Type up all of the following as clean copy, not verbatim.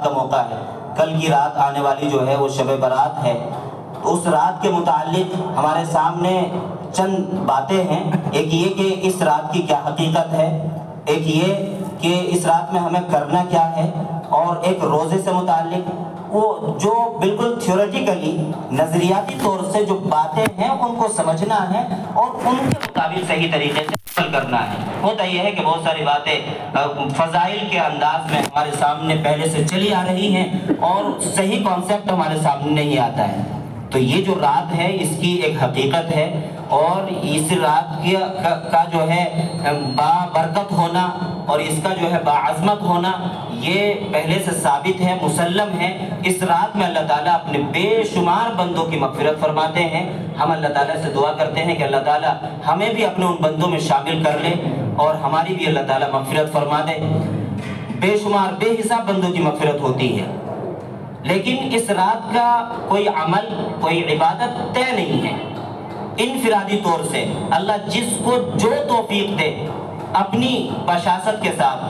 کا موقع ہے، کل کی رات آنے والی جو ہے وہ شب برات ہے۔ اس رات کے متعلق ہمارے سامنے چند باتیں ہیں۔ ایک یہ کہ اس رات کی کیا حقیقت ہے، ایک یہ کہ اس رات میں ہمیں کرنا کیا ہے، اور ایک روزے سے متعلق وہ جو بالکل تھیوریٹیکلی نظریاتی طور سے جو باتیں ہیں ان کو سمجھنا ہے اور ان کے مطابق صحیح طریقے سے عمل کرنا ہے۔ ہوتا یہ ہے کہ بہت ساری باتیں فضائل کے انداز میں ہمارے سامنے پہلے سے چلی آ رہی ہیں اور صحیح کانسیپٹ ہمارے سامنے نہیں آتا ہے۔ تو یہ جو رات ہے اس کی ایک حقیقت ہے، اور اس رات کا جو ہے بابرکت ہونا اور اس کا جو ہے باعظمت ہونا یہ پہلے سے ثابت ہے، مسلم ہے۔ اس رات میں اللہ تعالیٰ اپنے بے شمار بندوں کی مغفرت فرماتے ہیں۔ ہم اللہ تعالیٰ سے دعا کرتے ہیں کہ اللہ تعالیٰ ہمیں بھی اپنے ان بندوں میں شامل کر لے اور ہماری بھی اللہ تعالیٰ مغفرت فرما دے۔ بے شمار بے حساب بندوں کی مغفرت ہوتی ہے، لیکن اس رات کا کوئی عمل کوئی عبادت طے نہیں ہے۔ انفرادی طور سے اللہ جس کو جو توفیق دے اپنی بشاشت کے ساتھ،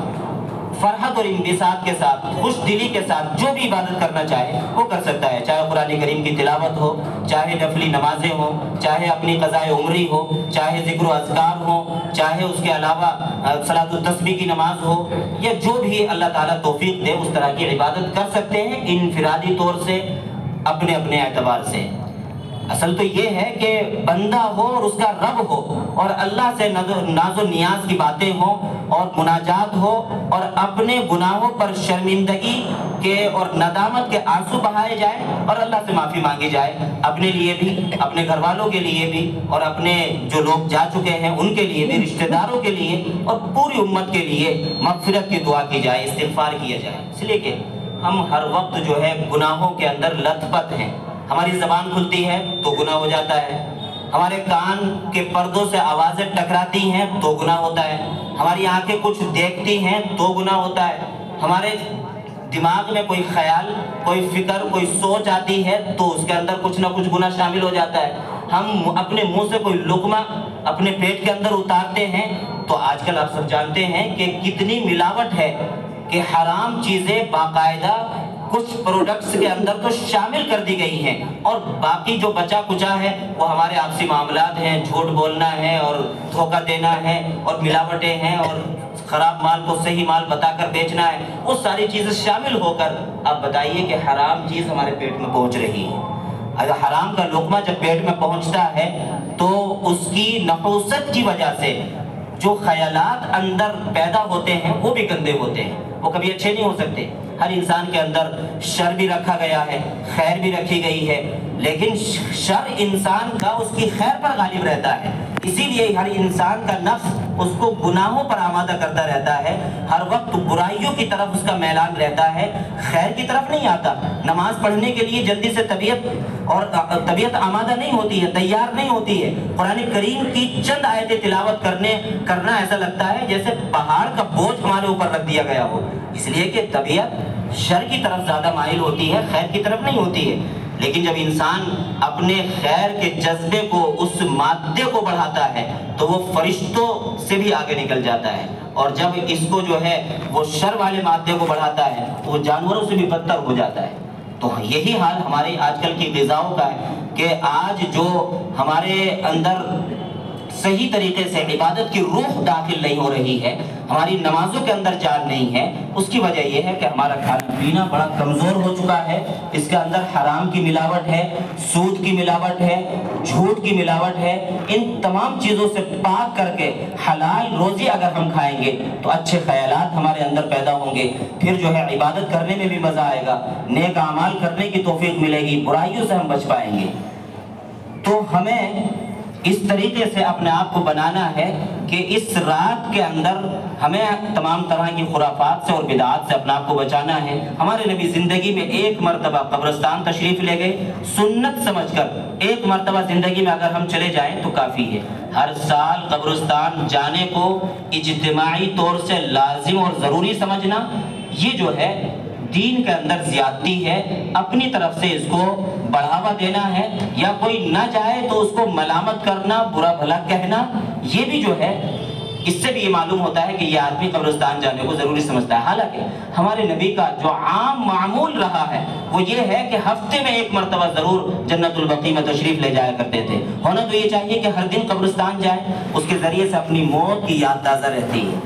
فرحت اور انبساط کے ساتھ، خوش دلی کے ساتھ جو بھی عبادت کرنا چاہے وہ کر سکتا ہے، چاہے قرآن کریم کی تلاوت ہو، چاہے نفلی نمازیں ہوں، چاہے اپنی قضاء عمری ہو، چاہے ذکر و اذکار ہو، چاہے اس کے علاوہ صلاۃ التسبیح کی نماز ہو، یا جو بھی اللہ تعالیٰ توفیق دے اس طرح کی عبادت کر سکتے ہیں انفرادی طور سے اپنے اپنے اعتبار سے۔ اصل تو یہ ہے کہ بندہ ہو اور اس کا رب ہو اور اللہ سے ناز و نیاز کی باتیں ہوں اور مناجات ہو اور اپنے گناہوں پر شرمندگی کے اور ندامت کے آنسو بہائے جائیں اور اللہ سے معافی مانگی جائے، اپنے لیے بھی، اپنے گھر والوں کے لیے بھی، اور اپنے جو لوگ جا چکے ہیں ان کے لیے بھی، رشتہ داروں کے لیے اور پوری امت کے لیے مغفرت کی دعا کی جائے، استغفار کیا جائے۔ اس لیے کہ ہم ہر وقت جو ہے گناہوں کے اندر لت پت ہیں۔ ہماری زبان کھلتی ہے تو گناہ ہو جاتا ہے، ہمارے کان کے پردوں سے آوازیں ٹکراتی ہیں تو گناہ ہوتا ہے، ہماری آنکھیں کچھ دیکھتی ہیں تو گناہ ہوتا ہے، ہمارے دماغ میں کوئی خیال، کوئی فکر، کوئی سوچ آتی ہے تو اس کے اندر کچھ نہ کچھ گناہ شامل ہو جاتا ہے۔ ہم اپنے منہ سے کوئی لقمہ اپنے پیٹ کے اندر اتارتے ہیں تو آج کل آپ سب جانتے ہیں کہ کتنی ملاوٹ ہے، کہ حرام چیزیں باقاعدہ کچھ پروڈکٹس کے اندر تو شامل کر دی گئی ہیں، اور باقی جو بچا کچا ہے وہ ہمارے آپسی معاملات ہیں، جھوٹ بولنا ہے اور دھوکہ دینا ہے اور ملاوٹیں ہیں اور خراب مال کو صحیح مال بتا کر بیچنا ہے، وہ ساری چیزیں شامل ہو کر اب بتائیے کہ حرام چیز ہمارے پیٹ میں پہنچ رہی ہے۔ اگر حرام کا لقمہ جب پیٹ میں پہنچتا ہے تو اس کی نحوست کی وجہ سے جو خیالات اندر پیدا ہوتے ہیں وہ بھی گندے ہوتے ہیں، وہ کبھی اچھے نہیں ہو سکتے۔ ہر انسان کے اندر شر بھی رکھا گیا ہے، خیر بھی رکھی گئی ہے، لیکن شر انسان کا اس کی خیر پر غالب رہتا ہے، اسی لیے ہر انسان کا نفس اس کو گناہوں پر آمادہ کرتا رہتا ہے، ہر وقت برائیوں کی طرف اس کا میلان رہتا ہے، خیر کی طرف نہیں آتا۔ نماز پڑھنے کے لیے جلدی سے طبیعت آمادہ نہیں ہوتی ہے، تیار نہیں ہوتی ہے، قرآن کریم کی چند آیتیں تلاوت کرنا ایسا لگتا ہے جیسے پہاڑ کا بوجھ ہمارے اوپر رکھ دیا گیا ہو، اس لیے کہ طبیعت شر کی طرف زیادہ مائل ہوتی ہے، خیر کی طرف نہیں ہوتی ہے۔ لیکن جب انسان اپنے خیر کے جذبے کو، اس مادے کو بڑھاتا ہے تو وہ فرشتوں سے بھی آگے نکل جاتا ہے، اور جب اس کو جو ہے وہ شر والے مادے کو بڑھاتا ہے تو وہ جانوروں سے بھی بدتر ہو جاتا ہے۔ تو یہی حال ہمارے آج کل کی غذاؤں کا ہے کہ آج جو ہمارے اندر صحیح طریقے سے عبادت کی روح داخل نہیں ہو رہی ہے، ہماری نمازوں کے اندر جان نہیں ہے، اس کی وجہ یہ ہے کہ ہمارا کھانا پینا بڑا کمزور ہو چکا ہے، اس کے اندر حرام کی ملاوٹ ہے، سود کی ملاوٹ ہے، جھوٹ کی ملاوٹ ہے۔ ان تمام چیزوں سے پاک کر کے حلال روزی اگر ہم کھائیں گے تو اچھے خیالات ہمارے اندر پیدا ہوں گے، پھر جو ہے عبادت کرنے میں بھی مزہ آئے گا، نیک اعمال کرنے کی توفیق ملے گی، برائیوں سے ہم بچ پائیں گے۔ تو ہمیں اس طریقے سے اپنے آپ کو بنانا ہے کہ اس رات کے اندر ہمیں تمام طرح کی خرافات سے اور بدعات سے اپنے آپ کو بچانا ہے۔ ہمارے نبی زندگی میں ایک مرتبہ قبرستان تشریف لے گئے، سنت سمجھ کر ایک مرتبہ زندگی میں اگر ہم چلے جائیں تو کافی ہے۔ ہر سال قبرستان جانے کو اجتماعی طور سے لازم اور ضروری سمجھنا، یہ جو ہے دین کے اندر زیادتی ہے، اپنی طرف سے اس کو بڑھاوا دینا ہے، یا کوئی نہ جائے تو اس کو ملامت کرنا، برا بھلا کہنا، یہ بھی جو ہے اس سے بھی یہ معلوم ہوتا ہے کہ یہ آدمی قبرستان جانے کو ضروری سمجھتا ہے۔ حالانکہ ہمارے نبی کا جو عام معمول رہا ہے وہ یہ ہے کہ ہفتے میں ایک مرتبہ ضرور جنت البقیع میں تشریف لے جایا کرتے تھے۔ ہونا تو یہ چاہیے کہ ہر دن قبرستان جائیں، اس کے ذریعے سے اپنی موت کی یاد تازہ رہتی ہے،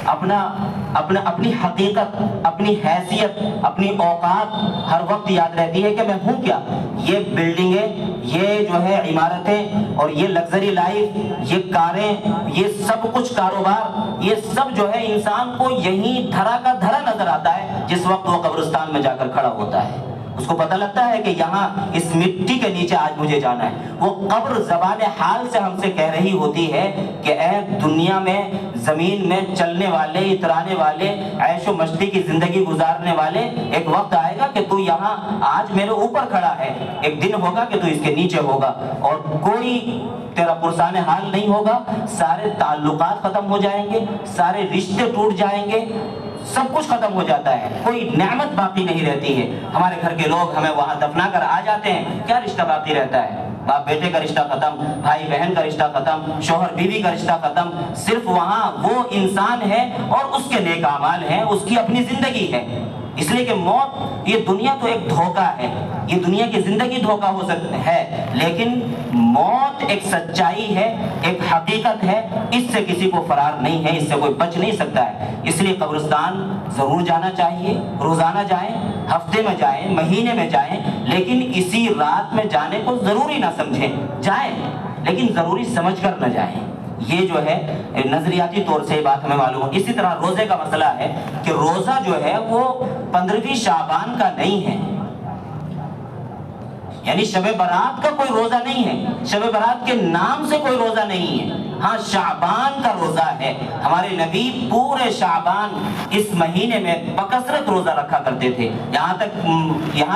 اپنی حقیقت، اپنی حیثیت، اپنی اوقات ہر وقت یاد رہتی ہے کہ میں ہوں کیا۔ یہ بلڈنگیں، یہ جو ہے عمارتیں اور یہ لگژری لائف، یہ کاریں، یہ سب کچھ کاروبار، یہ سب جو ہے انسان کو یہیں دھرا کا دھرا نظر آتا ہے جس وقت وہ قبرستان میں جا کر کھڑا ہوتا ہے۔ اس کو پتہ لگتا ہے کہ یہاں اس مٹی کے نیچے آج مجھے جانا ہے۔ وہ قبر زبان حال سے ہم سے کہہ رہی ہوتی ہے کہ اے دنیا میں، زمین میں چلنے والے، اترانے والے، عیش و مستی کی زندگی گزارنے والے، ایک وقت آئے گا کہ تو یہاں آج میرے اوپر کھڑا ہے، ایک دن ہوگا کہ تو اس کے نیچے ہوگا اور کوئی تیرا پرسان حال نہیں ہوگا۔ سارے تعلقات ختم ہو جائیں گے، سارے رشتے ٹوٹ جائیں گے، سب کچھ ختم ہو جاتا ہے، کوئی نعمت باقی نہیں رہتی ہے۔ ہمارے گھر کے لوگ ہمیں وہاں دفنا کر آ جاتے ہیں، کیا رشتہ باقی رہتا ہے؟ باپ بیٹے کا رشتہ ختم، بھائی بہن کا رشتہ ختم، شوہر بیوی کا رشتہ ختم، صرف وہاں وہ انسان ہے اور اس کے نیک اعمال ہیں، اس کی اپنی زندگی ہے۔ اس لیے کہ موت، یہ دنیا تو ایک دھوکہ ہے، یہ دنیا کی زندگی دھوکہ ہو سکتا ہے، لیکن موت ایک سچائی ہے، ایک حقیقت ہے، اس سے کسی کو فرار نہیں ہے، اس سے کوئی بچ نہیں سکتا ہے۔ اس لیے قبرستان ضرور جانا چاہیے، روزانہ جائیں، ہفتے میں جائیں، مہینے میں جائیں، لیکن اسی رات میں جانے کو ضروری نہ سمجھیں۔ جائیں لیکن ضروری سمجھ کر نہ جائیں۔ یہ جو ہے نظریاتی طور سے یہ بات ہمیں معلوم ہے۔ اسی طرح روزے کا مسئلہ ہے کہ روزہ جو ہے وہ 15ویں شعبان کا نہیں ہے، یعنی شب برات کا کوئی روزہ نہیں ہے، شب برات کے نام سے کوئی روزہ نہیں ہے، ہاں شعبان کا روزہ ہے۔ ہمارے نبی پورے شعبان اس مہینے میں بکثرت روزہ رکھا کرتے تھے، یہاں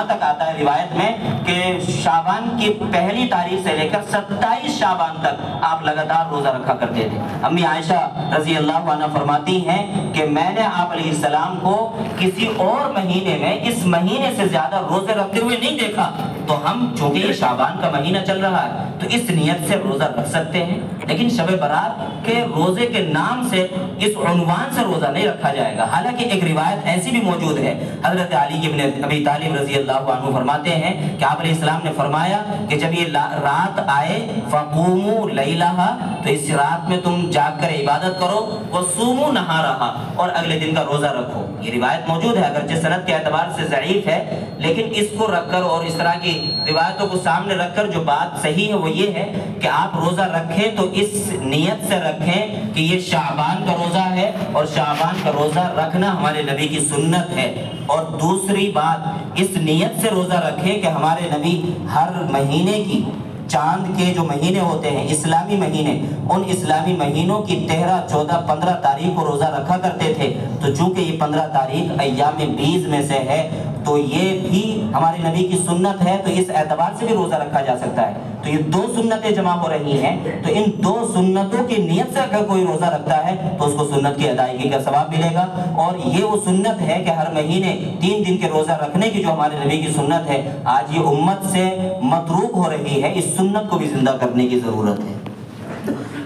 تک آتا ہے روایت میں کہ شعبان کی پہلی تاریخ سے لے کر 27 شعبان تک آپ لگاتار روزہ رکھا کرتے تھے۔ امی عائشہ رضی اللہ عنہ فرماتی ہیں کہ میں نے آپ علیہ السلام کو کسی اور مہینے میں اس مہینے سے زیادہ روزے رکھتے ہوئے نہیں دیکھا، تو ہم چونکہ یہ شعبان کا مہینہ چل رہا ہے تو اس نیت سے روزہ رکھ سکتے ہیں، لیکن شب برات کے روزے کے نام سے، اس عنوان سے روزہ نہیں رکھا جائے گا۔ حالانکہ ایک روایت ایسی بھی موجود ہے، حضرت علی بن ابی طالب رضی اللہ عنہ فرماتے ہیں کہ آپ علیہ السلام نے فرمایا کہ جب یہ رات آئے فقوموا لیلہا، تو اس رات میں تم جاگ کر عبادت کرو، وصوموا نہارہا، اور اگلے دن کا روزہ رکھو۔ یہ روایت موجود ہے، اگرچہ سند کے اعتبار سے ضعیف ہے، لیکن اس کو رکھ کر اور اس طرح کی روایتوں کو سامنے رکھ کر جو بات صحیح ہے وہ یہ ہے کہ آپ روزہ رکھیں تو اس نیت سے رکھیں کہ یہ شعبان کا روزہ ہے، اور شعبان کا روزہ رکھنا ہمارے نبی کی سنت ہے۔ اور دوسری بات، اس نیت سے روزہ رکھیں کہ ہمارے نبی ہر مہینے کی، چاند کے جو مہینے ہوتے ہیں اسلامی مہینے، ان اسلامی مہینوں کی 13، 14، 15 تاریخ کو روزہ رکھا کرتے تھے۔ تو چونکہ یہ 15 تاریخ ایام بیز میں سے ہے تو یہ بھی ہمارے نبی کی سنت ہے، تو اس اعتبار سے بھی روزہ رکھا جا سکتا ہے۔ تو یہ دو سنتیں جمع ہو رہی ہیں، تو ان دو سنتوں کی نیت سے اگر کوئی روزہ رکھتا ہے تو اس کو سنت کی ادائیگی کا ثواب ملے گا۔ اور یہ وہ سنت ہے کہ ہر مہینے 3 دن کے روزہ رکھنے کی جو ہمارے نبی کی سنت ہے، آج یہ امت سے متروک ہو رہی ہے، اس سنت کو بھی زندہ کرنے کی ضرورت ہے۔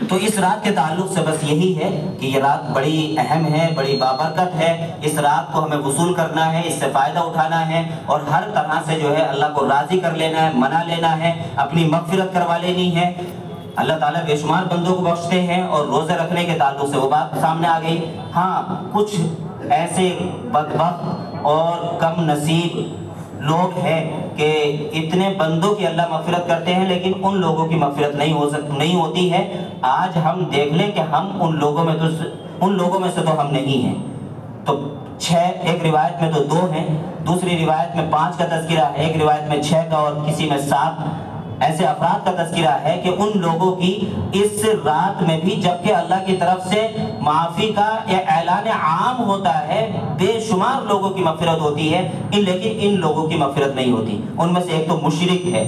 تو اس رات کے تعلق سے بس یہی ہے کہ یہ رات بڑی اہم ہے، بڑی بابرکت ہے، اس رات کو ہمیں وصول کرنا ہے، اس سے فائدہ اٹھانا ہے، اور ہر طرح سے جو ہے اللہ کو راضی کر لینا ہے، منا لینا ہے، اپنی مغفرت کروا لینی ہے۔ اللہ تعالیٰ بے شمار بندوں کو بخشتے ہیں، اور روزے رکھنے کے تعلق سے وہ بات سامنے آ گئی۔ ہاں کچھ ایسے بدبخت اور کم نصیب لوگ ہیں کہ اتنے بندوں کی اللہ مغفرت کرتے ہیں لیکن ان لوگوں کی مغفرت نہیں ہوتی ہے۔ آج ہم دیکھ لیں کہ ہم ان لوگوں میں سے تو ہم نہیں ہیں۔ تو 6، ایک روایت میں تو 2 ہیں، دوسری روایت میں 5 کا تذکرہ ہے، ایک روایت میں 6 کا اور کسی میں 7 ایسے افراد کا تذکرہ ہے کہ ان لوگوں کی اس رات میں بھی، جبکہ اللہ کی طرف سے معافی کا یہ اعلان عام ہوتا ہے، بے شمار لوگوں کی مغفرت ہوتی ہے، لیکن ان لوگوں کی مغفرت نہیں ہوتی۔ ان میں سے ایک تو مشرک ہے،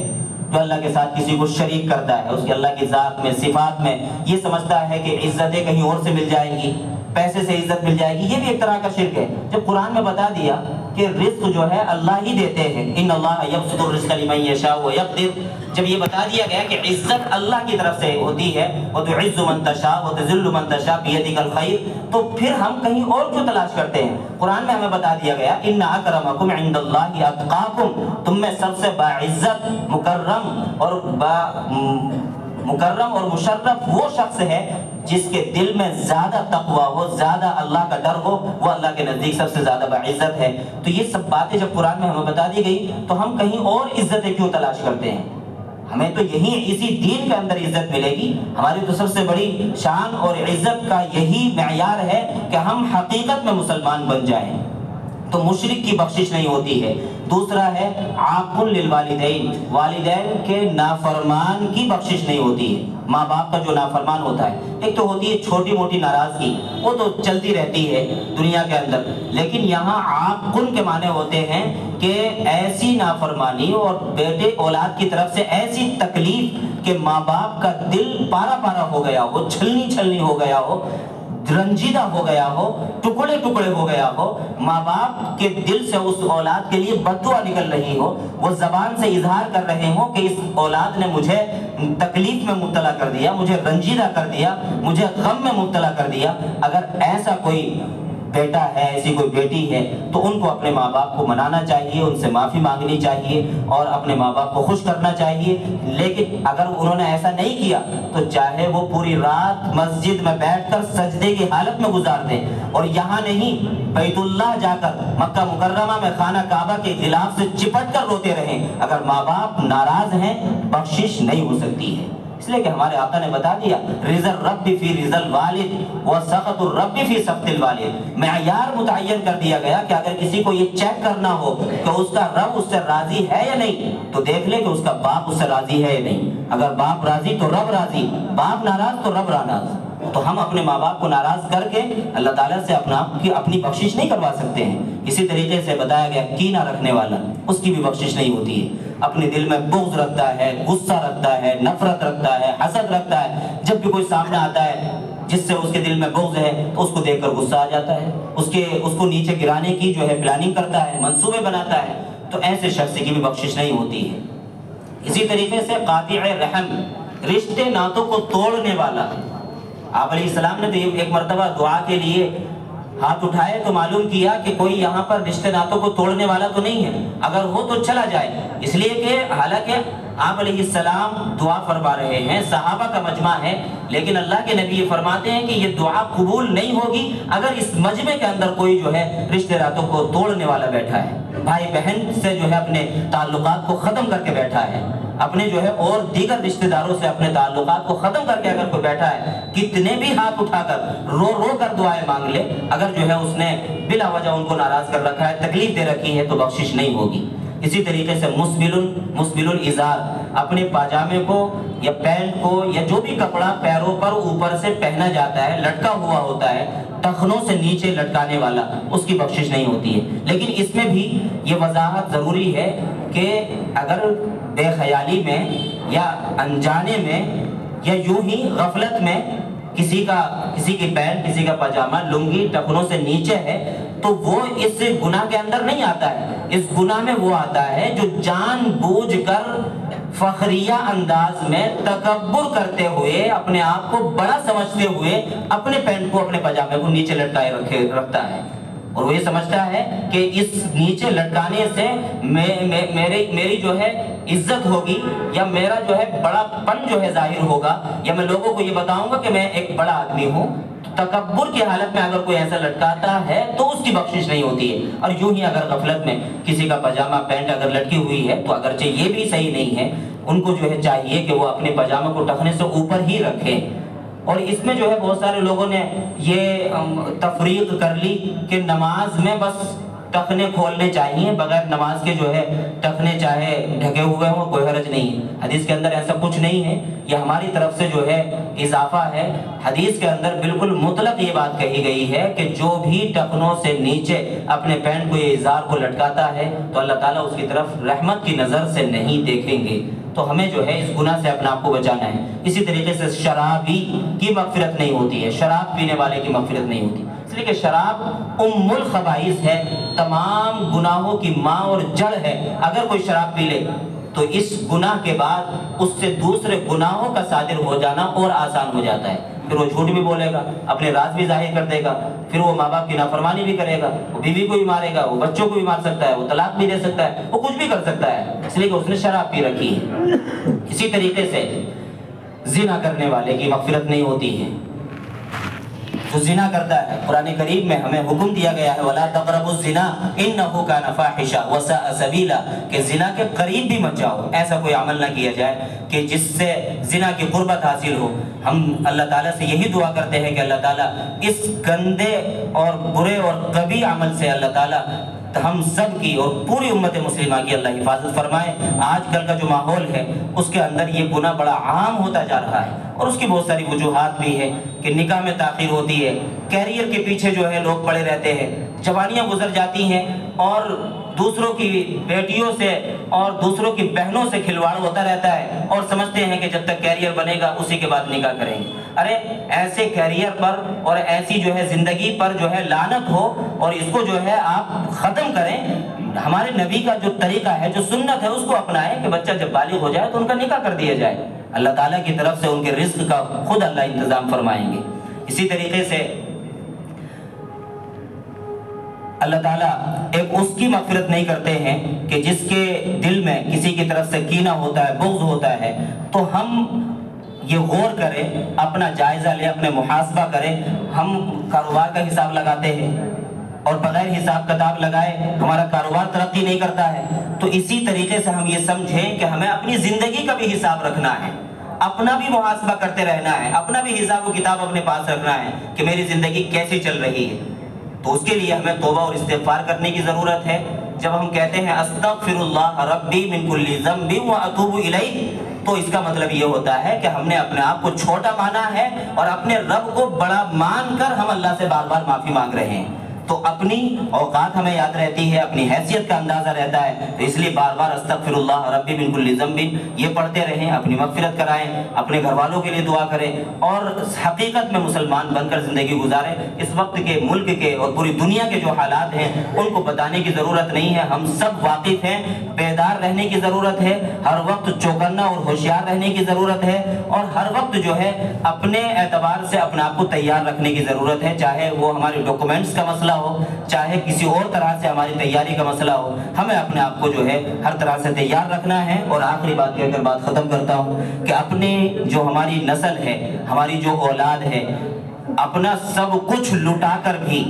جو اللہ کے ساتھ کسی کو شریک کرتا ہے، اس کی اللہ کی ذات میں، صفات میں، یہ سمجھتا ہے کہ عزتیں کہیں اور سے مل جائیں گی، پیسے سے عزت مل جائے گی، یہ بھی ایک طرح کا شرک ہے۔ جب قرآن میں بتا دیا کہ رزق جو ہے اللہ ہی دیتے ہیں، ان اللہ یبسط الرزق لمن یشاء ویقدر، جب یہ بتا دیا گیا کہ عزت اللہ کی طرف سے ہوتی ہے، وتعز من تشاء وتذل من تشاء بیدک الخیر، تو پھر ہم کہیں اور کیوں تلاش کرتے ہیں؟ قرآن میں ہمیں بتا دیا گیا ان اکرمکم عند اللہ اتقاکم، تم میں سب سے باعزت، مکرم اور مشرف وہ شخص ہے جس کے دل میں زیادہ تقوی ہو، زیادہ اللہ کا ڈر ہو، وہ اللہ کے نزدیک سب سے زیادہ باعزت ہے۔ تو یہ سب باتیں جب قرآن میں ہمیں بتا دی گئی تو ہم کہیں اور عزتیں کیوں تلاش کرتے ہیں؟ ہمیں تو یہی اسی دین کے اندر عزت ملے گی۔ ہماری تو سب سے بڑی شان اور عزت کا یہی معیار ہے کہ ہم حقیقت میں مسلمان بن جائیں، تو مشرک کی بخشش نہیں ہوتی ہے۔ دوسرا ہے عاق للوالدین، والدین کے نافرمان کی بخشش نہیں ہوتی ہے۔ ماں باپ کا جو نافرمان ہوتا ہے، ایک تو ہوتی ہے چھوٹی موٹی ناراضگی، وہ تو چلتی رہتی ہے دنیا کے اندر، لیکن یہاں عاق کے معنی ہوتے ہیں کہ ایسی نافرمانی اور بیٹے اولاد کی طرف سے ایسی تکلیف کہ ماں باپ کا دل پارا پارا ہو گیا ہو، چھلنی چھلنی ہو گیا ہو، رنجیدہ ہو گیا ہو، ٹکڑے ٹکڑے ہو گیا ہو، ماں باپ کے دل سے اس اولاد کے لیے بد دعا نکل رہی ہو، وہ زبان سے اظہار کر رہے ہوں کہ اس اولاد نے مجھے تکلیف میں مبتلا کر دیا، مجھے رنجیدہ کر دیا، مجھے غم میں مبتلا کر دیا۔ اگر ایسا کوئی بیٹا ہے، ایسی کوئی بیٹی ہے، تو ان کو اپنے ماں باپ کو منانا چاہیے، ان سے معافی مانگنی چاہیے اور اپنے ماں باپ کو خوش کرنا چاہیے۔ لیکن اگر انہوں نے ایسا نہیں کیا تو چاہے وہ پوری رات مسجد میں بیٹھ کر سجدے کی حالت میں گزار دیں، اور یہاں نہیں بیت اللہ جا کر مکہ مکرمہ میں خانہ کعبہ کے غلاف سے چپٹ کر روتے رہیں، اگر ماں باپ ناراض ہیں بخشش نہیں ہو سکتی ہے۔ اس لیے کہ ہمارے آقا نے بتا دیا رضا الرب فی رضا الوالد وسخط الرب فی سخط الوالد، معیار متعین کر دیا گیا کہ اگر کسی کو یہ چیک کرنا ہو کہ اس کا رب اس سے راضی ہے یا نہیں تو دیکھ لے کہ اس کا باپ اس سے راضی ہے یا نہیں۔ اگر باپ راضی تو رب راضی، باپ ناراض تو رب ناراض۔ تو ہم اپنے ماں باپ کو ناراض کر کے اللہ تعالیٰ سے اپنی بخشش نہیں کروا سکتے ہیں۔ اسی طریقے سے بتایا گیا کینہ رکھنے والا، اس کی بھی بخشش نہیں ہوتی ہے۔ اپنے دل میں بغض رکھتا ہے، غصہ رکھتا ہے، نفرت رکھتا ہے، حسد رکھتا ہے، جب بھی کوئی سامنے آتا ہے جس سے اس کے دل میں بغض ہے تو اس کو دیکھ کر غصہ آ جاتا ہے، اس کو نیچے گرانے کی جو ہے پلاننگ کرتا ہے، منصوبے بناتا ہے، تو ایسے شخص کی بھی بخشش نہیں ہوتی ہے۔ اسی طریقے سے قاطع رحم، رشتے ناتوں کو توڑنے والا، آپ علیہ السلام نے تو ایک مرتبہ دعا کے لیے ہاتھ اٹھائے تو معلوم کیا کہ کوئی یہاں پر رشتے ناتوں کو توڑنے والا تو نہیں ہے، اگر ہو تو چلا جائے، اس لیے کہ حالانکہ آپ علیہ السلام دعا فرما رہے ہیں، صحابہ کا مجمع ہے، لیکن اللہ کے نبی یہ فرماتے ہیں کہ یہ دعا قبول نہیں ہوگی اگر اس مجمع کے اندر کوئی جو ہے رشتے ناتوں کو توڑنے والا بیٹھا ہے، بھائی بہن سے جو ہے اپنے تعلقات کو ختم کر کے بیٹھا ہے، اپنے جو ہے اور دیگر رشتہ داروں سے اپنے تعلقات کو ختم کر کے اگر کوئی بیٹھا ہے، کتنے بھی ہاتھ اٹھا کر رو رو کر دعائیں مانگ لے، اگر جو ہے اس نے بلا وجہ ان کو ناراض کر رکھا ہے، تکلیف دے رکھی ہے، تو بخشش نہیں ہوگی۔ اسی طریقے سے مسبل الازار، اپنے پاجامے کو یا پینٹ کو یا جو بھی کپڑا پیروں پر اوپر سے پہنا جاتا ہے، لٹکا ہوا ہوتا ہے، ٹخنوں سے نیچے لٹکانے والا، اس کی بخشش نہیں ہوتی ہے۔ لیکن اس میں بھی یہ وضاحت ضروری ہے کہ اگر بے خیالی میں یا انجانے میں یا یوں ہی غفلت میں کسی کی پینٹ، کسی کا پاجامہ، لنگی ٹخنوں سے نیچے ہے تو وہ اس گناہ کے اندر نہیں آتا ہے، اس گناہ میں وہ آتا ہے جو جان بوجھ کر فخریہ انداز میں تکبر کرتے ہوئے، اپنے آپ کو بڑا سمجھتے ہوئے اپنے پینٹ کو، اپنے پاجامے کو نیچے لٹکائے رکھتا ہے، اور وہ یہ سمجھتا ہے کہ اس نیچے لٹکانے سے میری جو ہے عزت ہوگی، یا میرا جو ہے بڑا پن جو ہے ظاہر ہوگا، یا میں لوگوں کو یہ بتاؤں گا کہ میں ایک بڑا آدمی ہوں۔ تکبر کی حالت میں اگر کوئی ایسا لٹکاتا ہے تو اس کی بخشش نہیں ہوتی ہے۔ اور یوں ہی اگر غفلت میں کسی کا پاجامہ پینٹ اگر لٹکی ہوئی ہے تو اگرچہ یہ بھی صحیح نہیں ہے، ان کو جو ہے چاہیے کہ وہ اپنے پاجامے کو ٹخنے سے اوپر ہی رکھیں۔ اور اس میں جو ہے بہت سارے لوگوں نے یہ تفریق کر لی کہ نماز میں بس ٹخنے کھولنے چاہیے، بغیر نماز کے جو ہے ٹخنے چاہے ڈھکے ہوئے ہوں کوئی حرج نہیں ہے۔ حدیث کے اندر ایسا کچھ نہیں ہے، یہ ہماری طرف سے جو ہے اضافہ ہے۔ حدیث کے اندر بالکل مطلق یہ بات کہی گئی ہے کہ جو بھی ٹخنوں سے نیچے اپنے پینٹ کو یا ازار کو لٹکاتا ہے تو اللہ تعالیٰ اس کی طرف رحمت کی نظر سے نہیں دیکھیں گے۔ تو ہمیں جو ہے اس گناہ سے اپنے آپ کو بچانا ہے۔ اسی طریقے سے شرابی کی مغفرت نہیں ہوتی ہے، شراب پینے والے کی مغفرت نہیں ہوتی۔ اس لیے کہ شراب ام الخبائث ہے، تمام گناہوں کی ماں اور جڑ ہے۔ اگر کوئی شراب پی لے تو اس گناہ کے بعد اس سے دوسرے گناہوں کا صادر ہو جانا اور آسان ہو جاتا ہے۔ پھر وہ جھوٹ بھی بولے گا، اپنے راز بھی ظاہر کر دے گا، پھر وہ ماں باپ کی نافرمانی بھی کرے گا، وہ بیوی کو بھی مارے گا، وہ بچوں کو بھی مار سکتا ہے، وہ طلاق بھی دے سکتا ہے، وہ کچھ بھی کر سکتا ہے، اس لیے کہ اس نے شراب پی رکھی ہے۔ اسی طریقے سے زنا کرنے والے کی مغفرت نہیں ہوتی ہے۔ جو زنا کرتا ہے، قرآن کریم میں ہمیں حکم دیا گیا ہے وَلَا تَقْرَبُوا الزِّنَا إِنَّهُ كَانَ فَاحِشًا وَسَاءَ سَبِيلًا، کہ زنا کے قریب بھی مت جاؤ، ایسا کوئی عمل نہ کیا جائے کہ جس سے زنا کی قربت حاصل ہو۔ ہم اللہ تعالیٰ سے یہی دعا کرتے ہیں کہ اللہ تعالیٰ اس گندے اور برے اور کبھی عمل سے اللہ تعالیٰ ہم سب کی اور پوری امت مسلمہ کی اللہ حفاظت فرمائے۔ آج کل کا جو ماحول ہے اس کے اندر یہ گناہ بڑا عام ہوتا جا رہا ہے، اور اس کی بہت ساری وجوہات بھی ہیں کہ نکاح میں تاخیر ہوتی ہے، کیریئر کے پیچھے جو ہے لوگ پڑے رہتے ہیں، جوانیاں گزر جاتی ہیں اور دوسروں کی بیٹیوں سے اور دوسروں کی بہنوں سے کھلواڑ ہوتا رہتا ہے، اور سمجھتے ہیں کہ جب تک کیریئر بنے گا اسی کے بعد نکاح کریں گے۔ ارے ایسے کیریئر پر اور ایسی جو ہے زندگی پر جو ہے لعنت ہو، اور اس کو جو ہے آپ ختم کریں۔ ہمارے نبی کا جو طریقہ ہے، جو سنت ہے، اس کو اپنائیں کہ بچہ جب بالغ ہو جائے تو ان کا نکاح کر دیا جائے۔ اللہ تعالیٰ کی طرف سے ان کے رزق کا خود اللہ انتظام فرمائیں گے۔ اسی طریقے سے اللہ تعالیٰ ایک اس کی مغفرت نہیں کرتے ہیں کہ جس کے دل میں کسی کی طرف سے کینہ ہوتا ہے، بغض ہوتا ہے، تو ہم یہ غور کریں، اپنا جائزہ لیں، اپنے محاسبہ کریں۔ ہم کاروبار کا حساب لگاتے ہیں اور بغیر حساب کتاب لگائے ہمارا کاروبار ترقی نہیں کرتا ہے، تو اسی طریقے سے ہم یہ سمجھیں کہ ہمیں اپنی زندگی کا بھی حساب رکھنا ہے، اپنا بھی محاسبہ کرتے رہنا ہے، اپنا بھی حساب و کتاب اپنے پاس رکھنا ہے کہ میری زندگی کیسی چل رہی ہے۔ تو اس کے لیے ہمیں توبہ اور استغفار کرنے کی ضرورت ہے۔ جب ہم کہتے ہیں استغفر اللہ ربی من کل ذنب واتوب الیہ، تو اس کا مطلب یہ ہوتا ہے کہ ہم نے اپنے آپ کو چھوٹا مانا ہے اور اپنے رب کو بڑا مان کر ہم اللہ سے بار بار معافی مانگ رہے ہیں۔ تو اپنی اوقات ہمیں یاد رہتی ہے، اپنی حیثیت کا اندازہ رہتا ہے، تو اس لیے بار بار استغفر اللہ ربی من کل ذنب یہ پڑھتے رہیں، اپنی مغفرت کرائیں، اپنے گھر والوں کے لیے دعا کریں، اور حقیقت میں مسلمان بن کر زندگی گزاریں۔ اس وقت کے ملک کے اور پوری دنیا کے جو حالات ہیں ان کو بتانے کی ضرورت نہیں ہے، ہم سب واقف ہیں۔ بیدار رہنے کی ضرورت ہے، ہر وقت چوکنا اور ہوشیار رہنے کی ضرورت ہے، اور ہر وقت جو ہے اپنے اعتبار سے اپنے آپ کو تیار رکھنے کی ضرورت ہے، چاہے وہ ہمارے ڈاکومنٹس کا مسئلہ ہو، چاہے کسی اور طرح سے ہماری تیاری کا مسئلہ ہو، ہمیں اپنے آپ کو جو ہے ہر طرح سے تیار رکھنا ہے۔ اور آخری بات کہہ کر بات ختم کرتا ہوں کہ اپنے جو ہماری نسل ہے، ہماری جو اولاد ہے، اپنا سب کچھ لٹا کر بھی،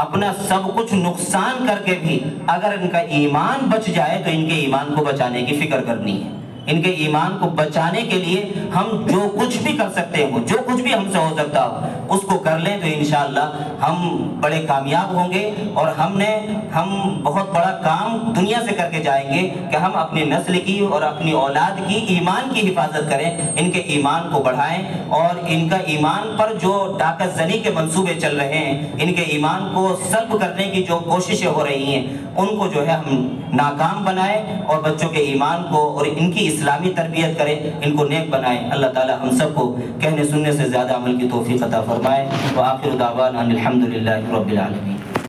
اپنا سب کچھ نقصان کر کے بھی اگر ان کا ایمان بچ جائے تو ان کے ایمان کو بچانے کی فکر کرنی ہے۔ ان کے ایمان کو بچانے کے لیے ہم جو کچھ بھی کر سکتے ہوں، جو کچھ بھی ہم سے ہو سکتا ہو اس کو کر لیں، تو انشاءاللہ ہم بڑے کامیاب ہوں گے، اور ہم بہت بڑا کام دنیا سے کر کے جائیں گے کہ ہم اپنی نسل کی اور اپنی اولاد کی ایمان کی حفاظت کریں، ان کے ایمان کو بڑھائیں، اور ان کا ایمان پر جو ڈاکہ زنی کے منصوبے چل رہے ہیں، ان کے ایمان کو سلب کرنے کی جو کوششیں ہو رہی ہیں، ان کو جو ہے ہم ناکام بنائیں، اور بچوں کے ایمان کو اور ان کی اسلامی تربیت کریں، ان کو نیک بنائیں۔ اللہ تعالی ہم سب کو کہنے سننے سے زیادہ عمل کی توفیق عطا فرمائے۔ وآخر دعوانا الحمدللہ رب العالمین۔